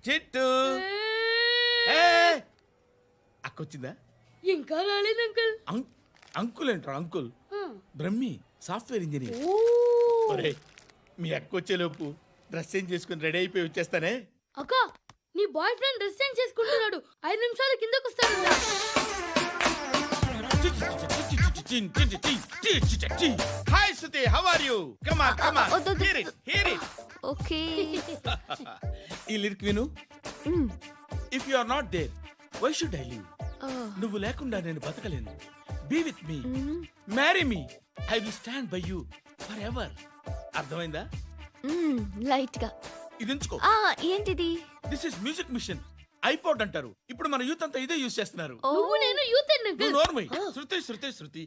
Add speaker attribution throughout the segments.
Speaker 1: చిట్టు అక్కొచ్చిందా?
Speaker 2: ఇంకా రాలేదు అంకుల్.
Speaker 1: అంకుల్ ఏంట్రా అంకుల్? Brahmi software engineer. ఒరే మీ అక్కొచ్చేలోపు డ్రెస్ చేంజ్ చేసుకుని రెడీ అయిపోయి వచ్చేస్తానే.
Speaker 2: అక్క నీ బాయ్ ఫ్రెండ్ డ్రెస్ చేంజ్ చేసుకుంటున్నాడు, 5 నిమిషాలు కిందకు వస్తాడు.
Speaker 1: Hi Suthi, how are you? Come on come on, hear it.
Speaker 3: Okay.
Speaker 1: ఈ లిరిక్ విను. If you are not there why should I live? నువ్వు లేకుండా నేను బతకలేను. Be with me, marry me, I will stand by you forever. అర్థమైందా?
Speaker 3: Light గా.
Speaker 1: ఇది ఉంచుకో.
Speaker 3: ఏంటిది?
Speaker 1: This is music machine. IPod అంటారు. ఇప్పుడు మన యూత్ అంతా ఇదే యూజ్ చేస్తున్నారు.
Speaker 2: నువ్వు నేను యూత్ అంకుల్.
Speaker 1: నోర్మై. శృతి శృతి శృతి.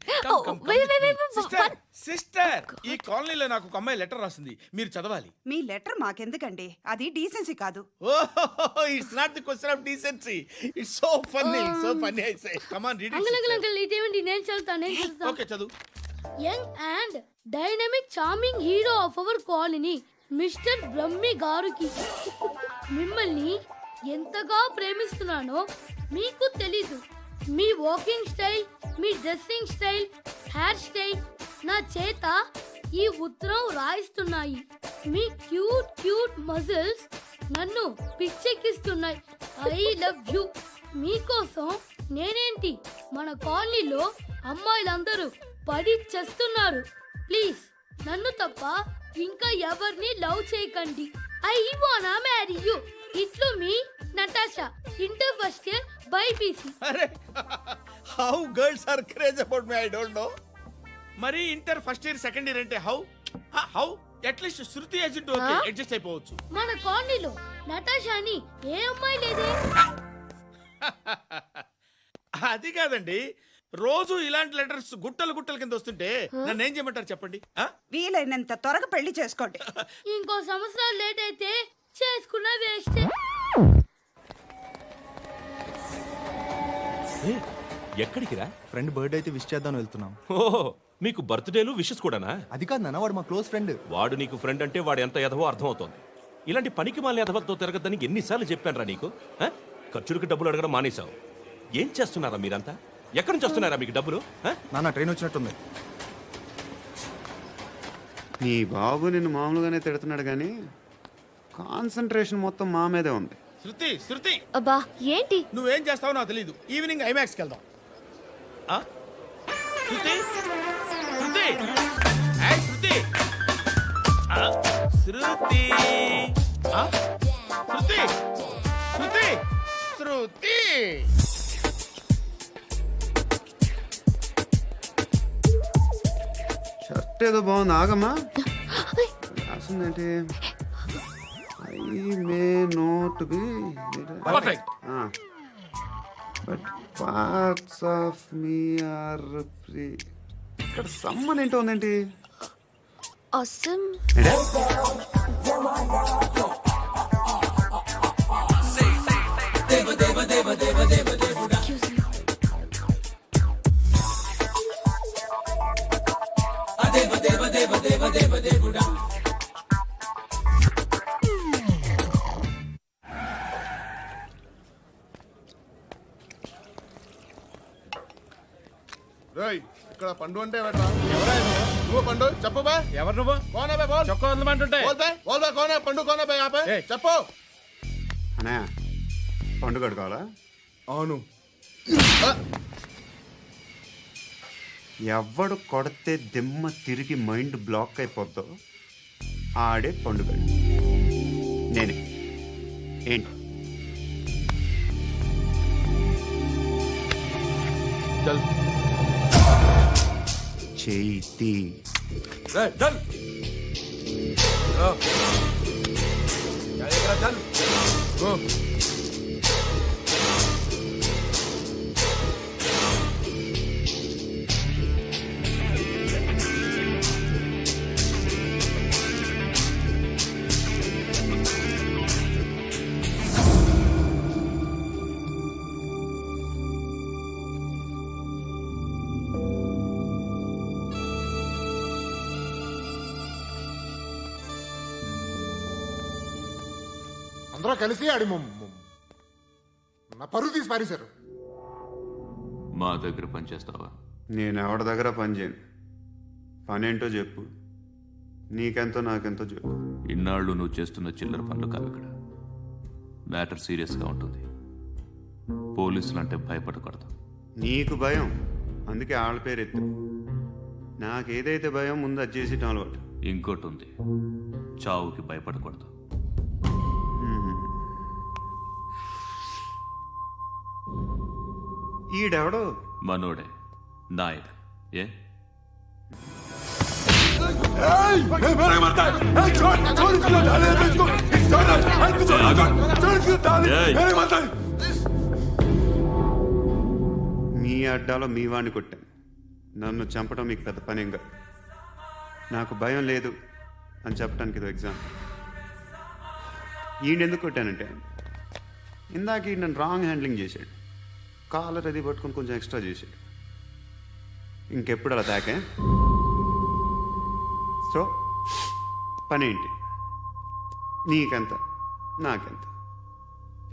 Speaker 1: సిస్టర్, ఈ కాలనీలో నాకు ఒక అమ్మాయి లెటర్ రాసింది, మీరు చదవాలి.
Speaker 4: మీ లెటర్ మాకెందుకండి, అది డీసెన్సీ కాదు.
Speaker 1: Oh, it's not the question of decency, it's so funny, so funny. I say come on read it.
Speaker 2: Uncle ఇదేంటి? నేను చదువుతాను.
Speaker 1: ఓకే చదువు.
Speaker 2: Young and dynamic charming hero of our colony mister Brahmi గారికి మిమ్మల్ని ఎంతగా ప్రేమిస్తున్నానో మీకు తెలీదు. మీ వాకింగ్ స్టైల్, మీ డ్రెస్సింగ్ స్టైల్, హెయిర్ స్టైల్ నా చేత ఈ ఉత్తరం రాయిస్తున్నాయి. మీ క్యూట్ క్యూట్ మజిల్స్ నన్ను పిచ్చెక్కిస్తున్నాయి. I love you. మీకోసం నేనేంటి, మన కాలనీలో అమ్మాయిలందరూ పడి చేస్తున్నారు. ప్లీజ్ నన్ను తప్ప ఇంకా ఎవరిని లవ్ చేయకండి. ఐ వానా మ్యారీ యూ. ఇట్లు మీ Natasha, inter first year BiPC.
Speaker 1: అరే how girls are craze about me, I don't know. మరి inter first year second year అంటే how how at least Shruti agent okay adjust అయిపోవచ్చు.
Speaker 2: మన కాలనీలో నటాషా అని ఏ అమ్మాయి లేదే.
Speaker 1: అది కాదండి, రోజు ఇలాంటి లెటర్స్ గుట్టలు గుట్టల కింద వస్తుంటే నన్ను ఏం చేయమంటారు చెప్పండి?
Speaker 4: వీలైనంత త్వరగా పెళ్లి చేసుకోండి.
Speaker 2: ఇంకో సంవత్సరాలు లేట్ అయితే చేసుకున్న వేస్ట్.
Speaker 5: ఎక్కడికి రా?
Speaker 6: ఫ్రెండ్ బర్త్డే అయితే విష్ చేద్దాం వెళ్తున్నాం.
Speaker 5: ఓహో, మీకు బర్త్డేలు విషెస్ కూడానా?
Speaker 6: అది కాదు నాన్న, వాడు మా క్లోజ్ ఫ్రెండ్.
Speaker 5: వాడు నీకు ఫ్రెండ్ అంటే వాడు ఎంత ఎదవో అర్థమవుతోంది. ఇలాంటి పనికి మాలిన ఎదవతో తిరగద్దని ఎన్నిసార్లు చెప్పాను రా నీకు? ఖర్చులకు డబ్బులు అడగడం మానేశావు. ఏం చేస్తున్నారా మీరంతా? ఎక్కడి నుంచి వస్తున్నారా మీకు డబ్బులు?
Speaker 6: నాన్న ట్రైన్ వచ్చినట్టుంది.
Speaker 7: నీ బాబు నిన్ను మామూలుగానే తిడుతున్నాడు కానీ కాన్సన్ట్రేషన్ మొత్తం మా మీదే ఉంది.
Speaker 1: శృతి శృతి,
Speaker 3: అబ్బా ఏంటి?
Speaker 1: నువ్వేం చేస్తావో నాకు తెలీదు. ఈవినింగ్ ఐమాక్స్కి వెళ్దాం. శృతి శృతి శృతి శృతి శృతి శృతి శృతి.
Speaker 7: షర్ట్ ఏదో బాగుంది, ఆగమ్మా. రాసిందేంటి? I may not be
Speaker 1: perfect.
Speaker 7: But parts of me are free. ఇక్కడ సమ్మన్ ఏంటో ఉందేంటి?
Speaker 3: awesome.
Speaker 8: ఇక్కడ పండు అంటే నువ్వు పండు చెప్పు బా.
Speaker 1: ఎవరు నువ్వు?
Speaker 8: కోనా బే బోల్.
Speaker 1: చొక్కా వదలమంటుంటే
Speaker 8: బోల్ బే కోనా పండు కోనా బే ఆపే చెప్పు.
Speaker 7: అనే పండు కడుకోవాలా?
Speaker 8: అవును.
Speaker 7: ఎవడు కొడితే దిమ్మ తిరిగి మైండ్ బ్లాక్ అయిపోద్దో ఆడే పండుగ. నేనే. ఏంటి? చేతి
Speaker 8: అందరూ కలిసి ఆడి నా పరువు తీసి పారేశారు.
Speaker 5: మా దగ్గర పనిచేస్తావా?
Speaker 7: నేను ఎవరి దగ్గర పని చేయను. పనేంటో చెప్పు, నీకెంతో నాకెంతో చెప్పు.
Speaker 5: ఇన్నాళ్ళు నువ్వు చేస్తున్న చిల్లర పనులు కావు ఇక్కడ. మ్యాటర్ సీరియస్గా ఉంటుంది. పోలీసులు అంటే భయపడకూడదు.
Speaker 7: నీకు భయం, అందుకే ఆళ్ళ పేరు ఎత్తు. నాకేదైతే భయం ముందు అది చేసేటం అలవాటు.
Speaker 5: ఇంకోటి ఉంది, చావుకి భయపడకూడదు.
Speaker 7: ఈడెవడో
Speaker 5: మనోడే నాయక్. ఏ
Speaker 7: మీ అడ్డాలో మీ వాడిని కొట్టాను. నన్ను చంపడం మీకు పెద్ద పనేం కాదు. నాకు భయం లేదు అని చెప్పడానికి ఇది ఎగ్జాంపుల్. ఈయనెందుకు కొట్టానంటే ఇందాక ఈ నన్ను రాంగ్ హ్యాండ్లింగ్ చేశాడు. కాలర్ అది పట్టుకొని కొంచెం ఎక్స్ట్రా చేశాడు. ఇంకెప్పుడు అలా తాకే. సో పనేంటి, నీకెంత నాకెంత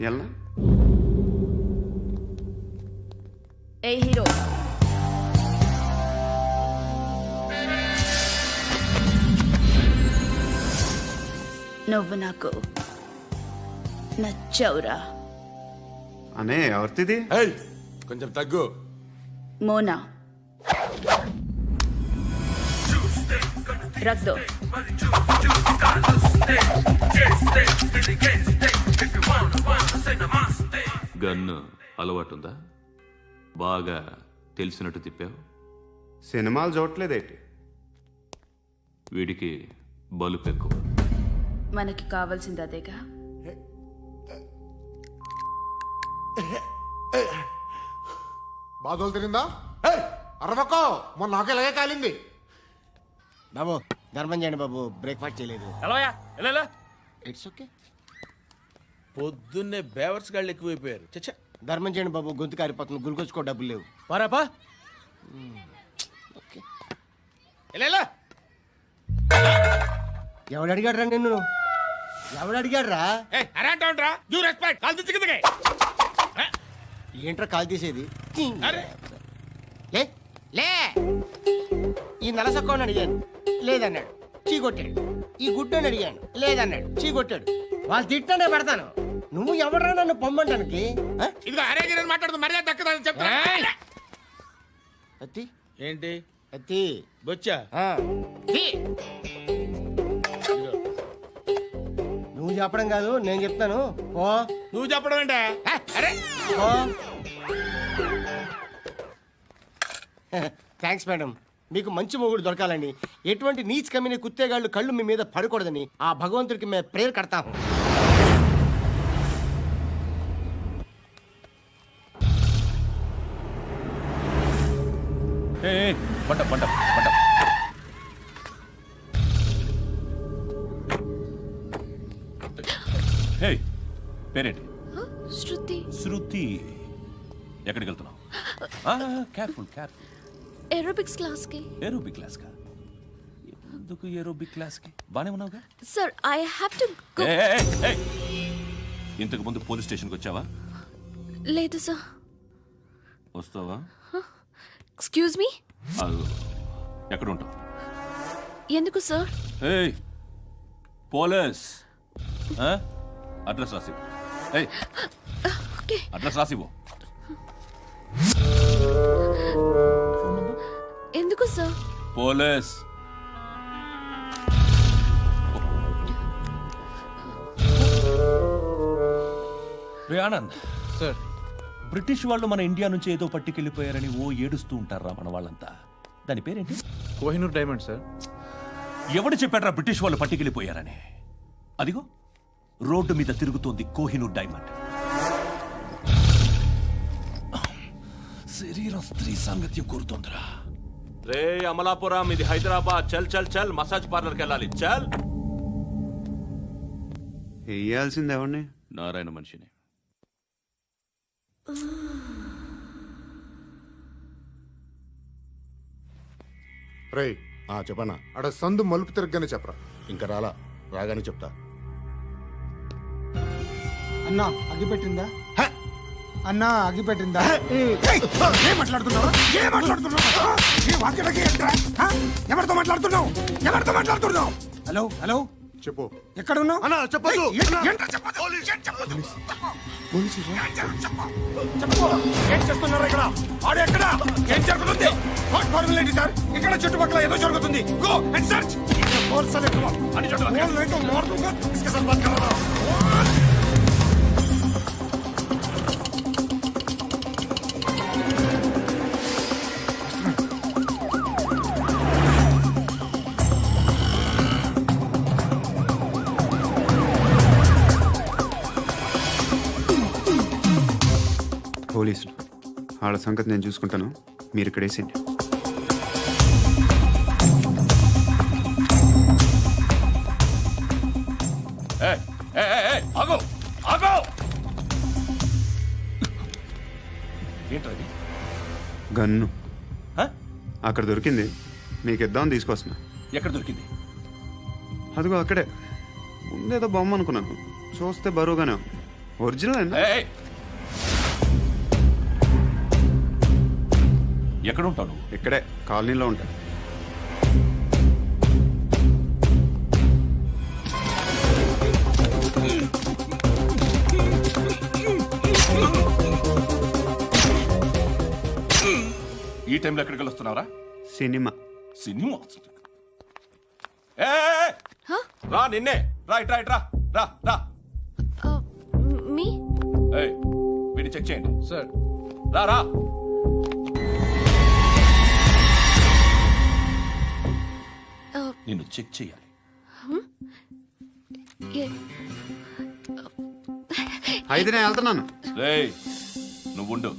Speaker 7: ఎలా?
Speaker 3: ఏ హీరో, నువ్వు నాకు నచ్చవురా.
Speaker 7: అనే ఎవరిది?
Speaker 8: కొంచెం తగ్గు.
Speaker 3: మోనా రక్ దో.
Speaker 5: గన్ను అలవాటుందా? బాగా తెలిసినట్టు తిప్పావు.
Speaker 7: సినిమాలు చూడట్లేదేంటి?
Speaker 5: వీడికి బలుపు ఎక్కువ.
Speaker 3: మనకి కావాల్సింది అదేగా.
Speaker 8: బాధలు తిరిందా? అరవకో, మొన్న నాకు ఇలాగే కాలింది.
Speaker 9: బాబు ధర్మం చేయండి బాబు, బ్రేక్ఫాస్ట్ చేయలేదు.
Speaker 6: It's okay.
Speaker 1: పొద్దున్నే బేవర్స్ గాళ్ళు ఎక్కువైపోయారు. చచ్చా,
Speaker 9: ధర్మం చేయండి బాబు, గొంతు కారిపోతుంది, గురికొచ్చుకో డబ్బులు లేవు.
Speaker 1: పారాపా.
Speaker 9: ఓకే.
Speaker 1: ఎవడు అడిగాడు రా నిన్ను? ఎవడు అడిగాడు రా? ఏంట్రా కాల్ తీసేది? లే లే. ఈ నలసక్కని అడిగాను, లేదన్నాడు, చీ కొట్టాడు. ఈ గుడ్డని అడిగాను, లేదన్నాడు, చీ కొట్టాడు. వాళ్ళు తిట్టానే పెడతాను. నువ్వు ఎవడరా నన్ను పొమ్మంటానికి? అత్తి
Speaker 6: ఏంటి
Speaker 1: అత్తి
Speaker 6: బొచ్చా?
Speaker 1: నువ్వు చెప్పడం కాదు, నేను చెప్తాను. ఓ
Speaker 6: నువ్వు చెప్పడం ఏంటే? అరే
Speaker 1: ఓ థ్యాంక్స్ మేడం. మీకు మంచి మొగుడు దొరకాలని, ఎటువంటి నీచ్ కమ్మిన కుత్తేగాళ్ళు కళ్ళు మీ మీద పడకూడదని ఆ భగవంతుడికి మేము ప్రేయర్ కడతాము.
Speaker 5: పేరేంటి?
Speaker 3: శృతి.
Speaker 5: శృతి. ఎక్కడికి వెళ్తున్నావు? Careful careful.
Speaker 3: ఏరోబిక్స్ క్లాస్ కి.
Speaker 5: ఏరోబిక్ క్లాస్ కా? ఎందుకు ఏరోబిక్ క్లాస్ కి? బానే ఉన్నావుగా?
Speaker 3: Sir I have to go.
Speaker 5: ఇంతకు ముందు పోలీస్ స్టేషన్కి వచ్చావా?
Speaker 3: లేదు సార్.
Speaker 5: వస్తావా?
Speaker 3: Excuse me.
Speaker 5: ఎక్కడ ఉంటావు?
Speaker 3: ఎందుకు సార్?
Speaker 5: పోలీస్ అడ్రస్ రాసివ్వు.
Speaker 3: ఓకే.
Speaker 5: అడ్రస్ రాసివ్వు.
Speaker 3: ఎందుకు సార్?
Speaker 5: పోలీస్. రే ఆనంద్
Speaker 6: సార్,
Speaker 5: బ్రిటిష్ వాళ్ళు మన ఇండియా నుంచి ఏదో పట్టుకెళ్ళిపోయారని ఓ ఏడుస్తూ ఉంటారా మన వాళ్ళంతా. దాని పేరేంటి?
Speaker 6: Kohinoor diamond sir.
Speaker 5: ఎవడు చెప్పాడ్రా బ్రిటిష్ వాళ్ళు పట్టుకెళ్ళిపోయారని? అదిగో రోడ్డు మీద తిరుగుతోంది కోహినూర్ డైమండ్. శరీరం స్త్రీ సాంగత్యం కోరుతోందిరా. రే అమలాపురం, ఇది హైదరాబాద్. చల్ చల్ చల్, మసాజ్ పార్లర్కి వెళ్ళాలి. చల్.
Speaker 7: వేయాల్సింది ఎవరిని?
Speaker 5: నారాయణ మనిషిని.
Speaker 8: రే చెప్పనా, అడ సందు మలుపు తిరగగానే చెప్పరా.
Speaker 9: ఇంకా రాగానే చెప్తా.
Speaker 10: అన్నా అగిపెట్టిందా అన్నా అగిపెట్టిందా ఏం మాట్లాడుతున్నావు ఎవరితో మాట్లాడుతున్నావు హలో హలో
Speaker 8: చెప్పు.
Speaker 10: ఎక్కడ ఉన్నావు
Speaker 8: అన్నా చెప్పదు.
Speaker 10: ఏం చేస్తున్నారు ఇక్కడ ఆడు ఎక్కడ ఏం జరుగుతుంది వాట్ ఫార్మల్ ఏంటి సార్ ఇక్కడ చుట్టుపక్కల ఏదో జరుగుతుంది గో అండ్ సర్చ్
Speaker 7: పోలీసులు వాళ్ళ సంగతి నేను చూసుకుంటాను, మీరు ఇక్కడ వేసేయండి.
Speaker 5: ఆగో ఆగో ఏంటది?
Speaker 7: గన్ను
Speaker 5: హ?
Speaker 7: అక్కడ దొరికింది, మీకు ఇద్దామని తీసుకొస్తున్నా.
Speaker 5: ఎక్కడ దొరికింది?
Speaker 7: అదిగో అక్కడే ముందేదో బొమ్మ అనుకున్నాను, చూస్తే బరువుగానే ఉంది. ఒరిజినల్ అండి.
Speaker 5: ఎక్కడ ఉంటాను?
Speaker 7: ఇక్కడే కాలనీలో ఉంటా.
Speaker 5: ఈ టైంలో ఎక్కడికి వస్తున్నారా?
Speaker 7: సినిమా.
Speaker 5: సినిమా? రా నిన్నే రా ఇట్రా ఇట్రా రా రా.
Speaker 3: మీ
Speaker 5: వీడిని చెక్ చేయండి
Speaker 6: సార్.
Speaker 5: రా రా. నిన్ను చెక్ చేయాలి.
Speaker 7: అయితే నేను వెళ్తున్నాను.
Speaker 5: రేయ్ నువ్వుండు.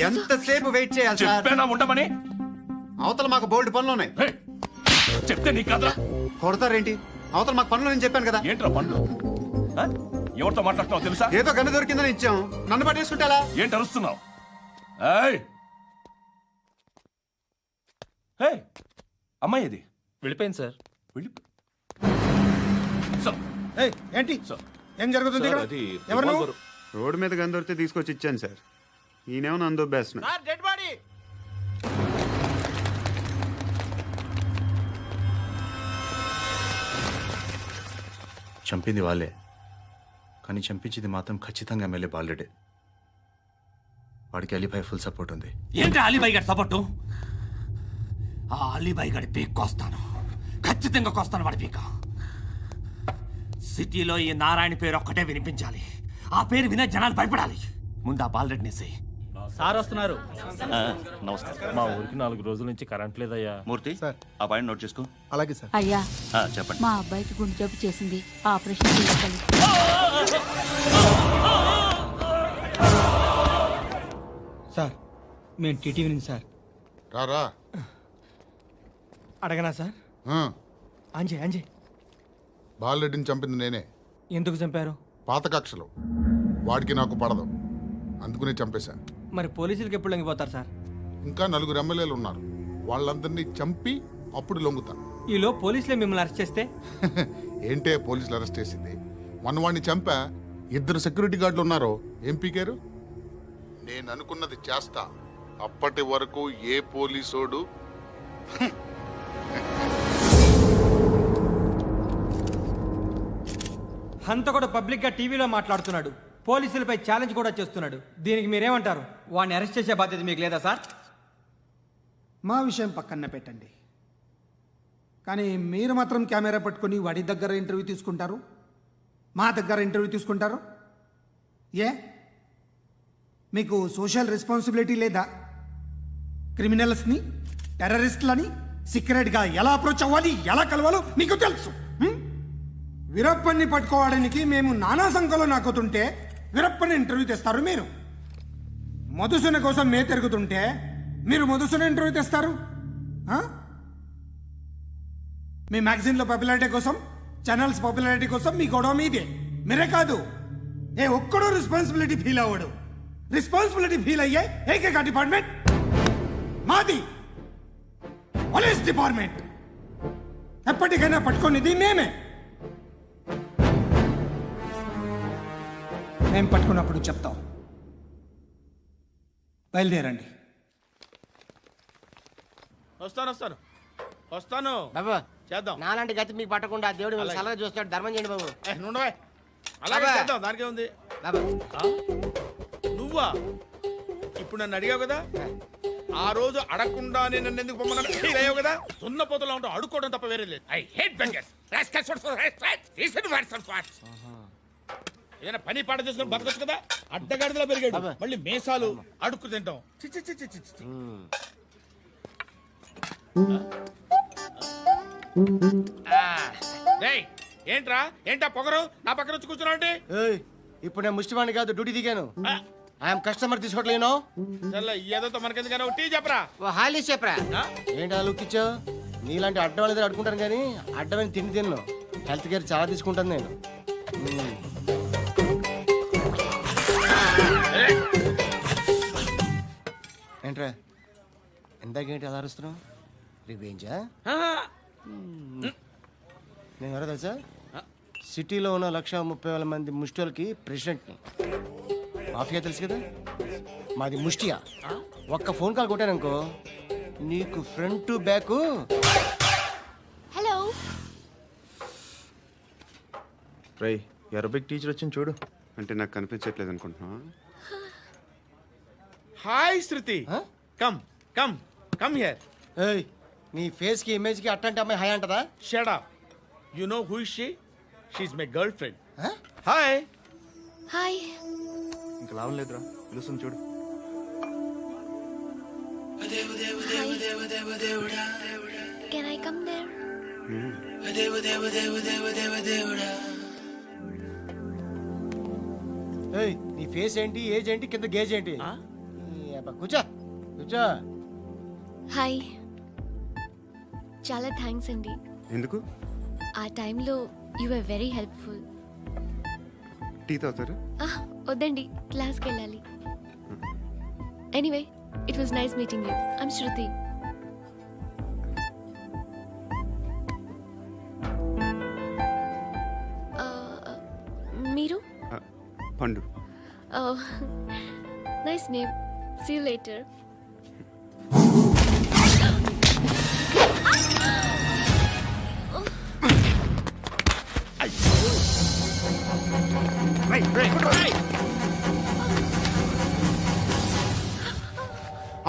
Speaker 7: ఎంతసేపు వెయిట్ చేయాలి సార్?
Speaker 5: చెప్పేనా ఉండమని?
Speaker 7: అవతల మాకు బోల్డ్ పనులు ఉన్నాయి.
Speaker 5: చెప్తే నీకు కదరా.
Speaker 7: కొడతారేంటి? అవతల మాకు పనులు నేను చెప్పాను కదా.
Speaker 5: ఏంట్రా పనులు? ఎవరితో మాట్లాడుతున్నావు తెలుసా?
Speaker 7: ఏదో గన్ను దొరికిందని ఇచ్చాం, నన్ను పట్టేసుకుంటా.
Speaker 5: ఏంటి అరుస్తున్నావు? అమ్మాయి అది
Speaker 6: వెళ్ళిపోయింది సార్.
Speaker 10: ఏంటి ఏం జరుగుతుంది ఇక్కడ? ఎవరు నువ్వు?
Speaker 7: రోడ్డు మీద గన్ను దొరికితే తీసుకొచ్చి ఇచ్చాను సార్. ఈయనేమో నన్ను దొబ్బేస్తున్నా.
Speaker 11: చంపింది వాళ్ళే, కానీ చంపించింది మాత్రం ఖచ్చితంగా ఎమ్మెల్యే బాలుడే. వాడికి అలీభాయ్ ఫుల్ సపోర్ట్ ఉంది.
Speaker 12: ఏంటి అలీబాయి గారి సపోర్టు? ఆ అలీబాయి గారి పీక్ కోస్తాను, ఖచ్చితంగా కోస్తాను వాడి పీక. సిటీలో ఈ నారాయణ పేరు ఒక్కటే వినిపించాలి. ఆ పేరు వినే జనాలు భయపడాలి. ముందు ఆ బాలరెడ్డిని
Speaker 6: సార్ వస్తున్నారు.
Speaker 5: నమస్కారం.
Speaker 6: మా ఊరికి 4 రోజుల నుంచి కరెంట్ లేదయ్యా.
Speaker 5: మూర్తి సార్, ఆ పాయింట్ నోట్ చేసుకో.
Speaker 10: అలాగే సార్.
Speaker 13: అయ్యా
Speaker 5: చెప్పండి.
Speaker 13: మా అబ్బాయికి గుండె జబ్బు చేసింది, ఆపరేషన్ చేయాలి.
Speaker 10: సార్ మేము టీటీవీ నుంచి సార్.
Speaker 8: రారా.
Speaker 10: అడగనా సార్? అంజే అంజే
Speaker 8: బాలరెడ్డిని చంపింది నేనే.
Speaker 10: ఎందుకు చంపారు?
Speaker 8: పాత కక్షలు, వాడికి నాకు పడదు, అందుకునే చంపేశా.
Speaker 10: మరి పోలీసులకు ఎప్పుడు లొంగిపోతారు సార్?
Speaker 8: ఇంకా 4 ఎమ్మెల్యేలు ఉన్నారు, వాళ్ళందరినీ చంపి అప్పుడు లొంగుతా.
Speaker 10: ఈలో పోలీసులే మిమ్మల్ని అరెస్ట్ చేస్తే?
Speaker 8: ఏంటే పోలీసులు అరెస్ట్ చేసింది? మొన్న వాడిని చంపా, 2 సెక్యూరిటీ గార్డులు ఉన్నారు, ఏం పీకారు? నేను అనుకున్నది చేస్తా, అప్పటి వరకు ఏ పోలీసోడు
Speaker 10: హంతకుడు పబ్లిక్ గా టీవీలో మాట్లాడుతున్నాడు, పోలీసులపై ఛాలెంజ్ కూడా చేస్తున్నాడు. దీనికి మీరేమంటారు? వాడిని అరెస్ట్ చేసే బాధ్యత మీకు లేదా సార్?
Speaker 14: మా విషయం పక్కన పెట్టండి, కానీ మీరు మాత్రం కెమెరా పట్టుకొని వాడి దగ్గర ఇంటర్వ్యూ తీసుకుంటారు, మా దగ్గర ఇంటర్వ్యూ తీసుకుంటారు. ఏ మీకు సోషల్ రెస్పాన్సిబిలిటీ లేదా? క్రిమినల్స్ని, టెర్రరిస్టులని సీక్రెట్గా ఎలా అప్రోచ్ అవ్వాలి, ఎలా కలవాలో మీకు తెలుసు. వీరప్పన్ని పట్టుకోవడానికి మేము నానా సంఖ్యలో నాకుతుంటే వీరప్పని ఇంటర్వ్యూ తెస్తారు మీరు. మధుసూన కోసం మే తిరుగుతుంటే మీరు మధుసూన ఇంటర్వ్యూ తెస్తారు. మీ మ్యాగజైన్లో పాపులారిటీ కోసం, ఛానల్స్ పాపులారిటీ కోసం మీ గొడవ మీదే. మీరే కాదు, ఏ ఒక్కడో రెస్పాన్సిబిలిటీ ఫీల్ అవ్వడు. రెస్పాన్సిబిలిటీ ఫీల్ అయ్యే ఏకైక డిపార్ట్మెంట్ మాది, పోలీస్ డిపార్ట్మెంట్. ఎప్పటికైనా పట్టుకునేది మేమే. మేము పట్టుకున్నప్పుడు చెప్తాం. బయలుదేరండి.
Speaker 1: వస్తాను
Speaker 9: బాబు
Speaker 1: చేద్దాం.
Speaker 9: నాలాంటి గతి మీకు పట్టకుండా దేవుడు మిమ్మల్ని సలహా చూస్తాడు. ధర్మం చేయండి బాబు.
Speaker 1: నుండవే అలాగే
Speaker 9: బాబా.
Speaker 1: చేద్దాం, దానికే ఉంది.
Speaker 9: బాబు
Speaker 1: నువ్వా ఇప్పుడు నన్ను అడిగావు కదా, ఆ రోజు అడగకుండా నేను నన్ను ఎందుకు పొమ్మన్నా ఫీల్ అయ్యావు కదా. సున్న పోతలో ఉంటావు, అడుక్కోవడం తప్ప వేరే లేదు. I hate bangers. ఏదైనా పని పాట చేసుకుని బతకొచ్చు కదా. అడ్డగాడిదలా పెరిగాడు, మళ్ళీ మేసాలు అడుక్కు తింటాం. చి చి చి చి చి చి. రేయ్, ఏంటా పొగరు నా పక్కన వచ్చి కూర్చున్నావు అంటే?
Speaker 9: ఏయ్, ఇప్పుడు నేను ముష్టివాణి కాదు, డ్యూటీ దిగాను. ఐఎమ్ కస్టమర్ తీసుకోవట్లేను.
Speaker 1: ఏదో మనకెందుకైనా టీ చెప్పరా.
Speaker 9: హాలీ చెప్పరా. ఏంటి లుక్ ఇచ్చావు? నీలాంటి అడ్డం వాళ్ళ దగ్గర అడుకుంటాను కానీ అడ్డమైన తిండి తిన్ను. హెల్త్ కేర్ చాలా తీసుకుంటాను నేను. ఏంట్రా ఇందాకేంటి అలా అరుస్తున్నావు? రివేంజా? నేను ఎవరో తెలుసా? సిటీలో ఉన్న 130,000 మంది ముష్టిలకి ప్రెసిడెంట్ని. మాఫియా తెలుసు కదా, మాది ముష్టియా. ఒక్క ఫోన్ కాల్ కొట్టాననుకో నీకు ఫ్రంట్ టు బ్యాక్.
Speaker 3: హలో
Speaker 11: రై అరబిక్ టీచర్ వచ్చింది చూడు.
Speaker 7: అంటే నాకు కనిపించట్లేదు అనుకుంటున్నా.
Speaker 1: Hi Shruti, come come come here.
Speaker 9: ఏయ్, నీ ఫేస్ కి ఇమేజ్ కి అట్టంటే అమ్మాయి హాయ్ అంటదా?
Speaker 1: Shut up. You know who is she? She is my girlfriend. Hi.
Speaker 3: Hi.
Speaker 11: ఇంకా లాభం లేదురా, పిలుస్తుంది చూడు.
Speaker 3: Can I come there?
Speaker 9: ఏయ్, నీ ఫేస్ ఏంటి, ఏజ్ ఏంటి, కింద గేజ్ ఏంటి? కూర్చో కూర్చో.
Speaker 3: హాయ్, చాలా థ్యాంక్స్ అండి.
Speaker 7: ఎందుకు?
Speaker 3: ఆ టైంలో you are very helpful.
Speaker 7: Tea తాగుతారా?
Speaker 3: వద్దండి, క్లాస్కి వెళ్ళాలి. Anyway, it was nice meeting you. I'm Shruti. మీరు?
Speaker 7: Pandu.
Speaker 3: Nice name. See you later.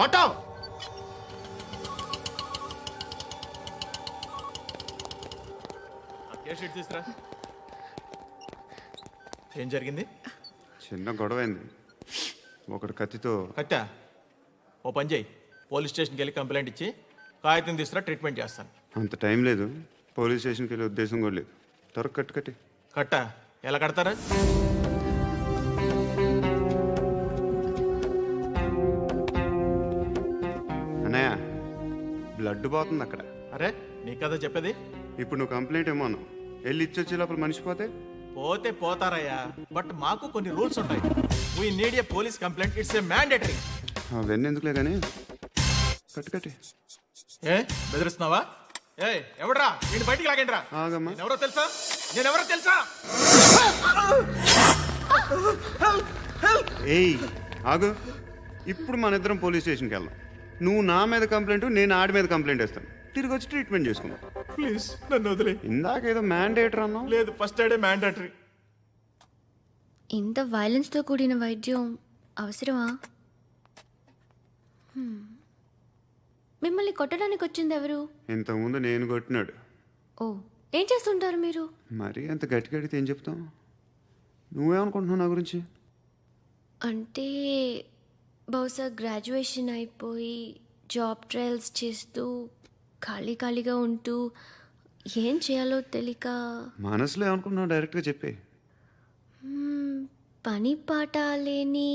Speaker 11: Auto
Speaker 1: తీసురా.
Speaker 11: ఏం జరిగింది?
Speaker 7: చిన్న గొడవ అయింది. ఒకడు కత్తితో.
Speaker 11: కట్టా ఓ పని చేయి, పోలీస్ స్టేషన్కి వెళ్ళి కంప్లైంట్ ఇచ్చి కాగితం తీసుకురా, ట్రీట్మెంట్ చేస్తాను.
Speaker 7: అంత టైం లేదు, పోలీస్ స్టేషన్కి వెళ్ళే ఉద్దేశం కూడా లేదు. త్వరగా కట్టి
Speaker 11: కట్టా ఎలా కడతారా?
Speaker 7: అన్నయ్య, బ్లడ్ పోతుంది అక్కడ.
Speaker 11: అరే నీ కదా చెప్పేది.
Speaker 7: ఇప్పుడు నువ్వు కంప్లైంట్ ఏమో అన్నావు, వెళ్ళి ఇచ్చొచ్చే లోపల మనిషి పోతే
Speaker 11: పోతే పోతారయ్యా, బట్ మాకు కొన్ని రూల్స్ ఉంటాయి. We need a police complaint, it's a mandatory.
Speaker 7: అవన్నీ ఎందుకులే కానీ కట్టి.
Speaker 11: ఏ బెదిరిస్తున్నావా? ఏ ఎవడ్రా నేను బయటికి లాగండిరా.
Speaker 7: ఆగమ్మా.
Speaker 11: నేనెవరో తెలుసా?
Speaker 7: ఏయ్ ఆగు. ఇప్పుడు మన ఇద్దరం పోలీస్ స్టేషన్కి వెళ్దాం. నువ్వు నా మీద కంప్లైంట్, నేను ఆడి మీద కంప్లైంట్ వేస్తాను. తిరిగి వచ్చి ట్రీట్మెంట్ చేసుకుందాం.
Speaker 11: ప్లీజ్ నన్ను వదిలే.
Speaker 7: ఇందాకేదో మ్యాండేటర్ అన్నావు.
Speaker 11: లేదు, ఫస్ట్ ఎయిడే మ్యాండేటరీ.
Speaker 3: ఇంత వైలెన్స్తో కూడిన వైద్యం అవసరమా? మిమ్మల్ని కొట్టడానికి వచ్చింది ఎవరు?
Speaker 7: ఇంతకుముందు నేను కొట్టినాడు.
Speaker 3: ఓ, ఏం చేస్తుంటారు మీరు?
Speaker 7: మరి అంత గట్టి అడిగితే ఏం చెప్తావు? నువ్వేమనుకుంటున్నావు నా గురించి?
Speaker 3: అంటే బహుశా గ్రాడ్యుయేషన్ అయిపోయి జాబ్ ట్రయల్స్ చేస్తూ ఖాళీగా ఉంటూ ఏం చేయాలో తెలియక.
Speaker 7: మనసులో ఏమనుకుంటున్నావు డైరెక్ట్గా చెప్పే.
Speaker 3: పని పాట లేని